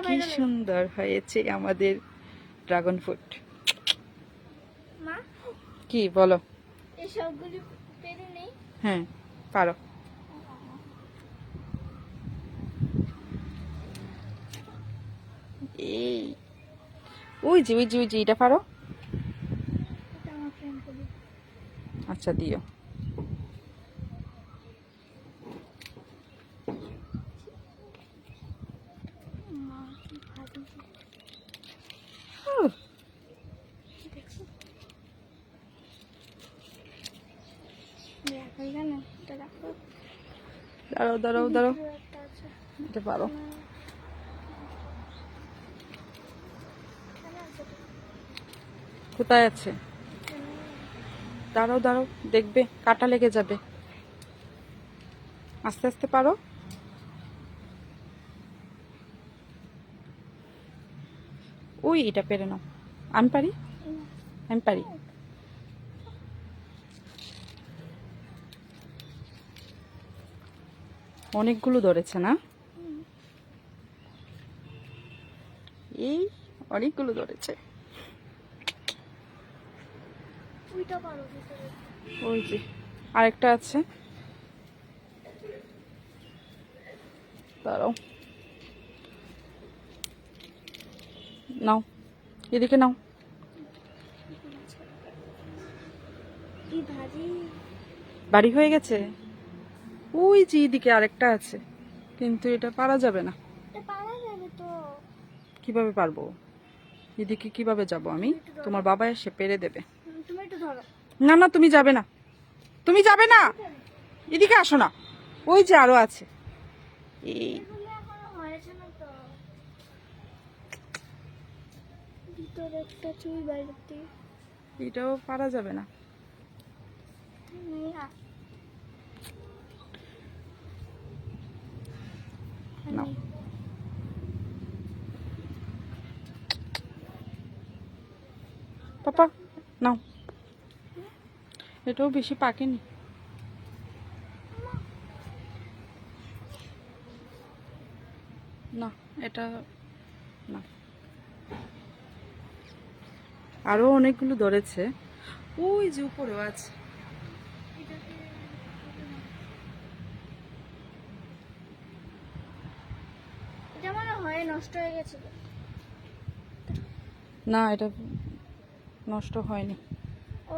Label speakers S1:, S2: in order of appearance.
S1: কি সুন্দর হয়েছে আমাদের ড্রাগন ফ্রুট।
S2: মা
S1: কি বলো?
S2: এই সবগুলি পেরে নেই।
S1: হ্যাঁ পারো। এই ওই যে এটা পারো।
S2: এটা আমার ফ্রেন্ড বলি।
S1: আচ্ছা দিও।
S2: মা কি ভারী।
S1: উহ,
S2: দেখো দেখাই জানো এটা দেখো।
S1: দাঁড়াও
S2: ভিতরে একটা আছে।
S1: এটা পারো।
S2: এখানে আছে তো।
S1: কোথায় আছে? দাঁড়াও দেখবে কাটা লেগে যাবে। আস্তে আস্তে পারো। ওই এটা পেরে নাও। আমি পারি। অনেকগুলো ধরেছে না? এই অনেকগুলো ধরেছে।
S2: ওইটা পারো ভিতরে।
S1: ওই যে আরেকটা আছে। দাঁড়াও নাও, এদিকে নাও।
S2: কি ভারী।
S1: বাড়ি হয়ে গেছে। ওই যে এদিকে আরেকটা আছে, কিন্তু এটা পারা যাবে না।
S2: এটা পারা যাবে তো।
S1: কিভাবে পারবো? এদিকে কিভাবে যাব আমি? তোমার বাবা এসে পেরে দেবে।
S2: তুমি একটু ধরো।
S1: না তুমি যাবে না, এদিকে আসো না। ওই যে আরো আছে। এই
S2: এগুলো এখনো হয়েছে না তো। ভিতরে একটা চুই বাইরে।
S1: এটাও পারা যাবে না। নাও পাপা, নাও। এটাও বেশি পাকেনি। না এটা না, আরো অনেকগুলো ধরেছে। ওই যে উপরেও আছে।
S2: এটা মনে হয় নষ্ট হয়ে গেছে।
S1: না এটা নষ্ট হয়নি।
S2: ও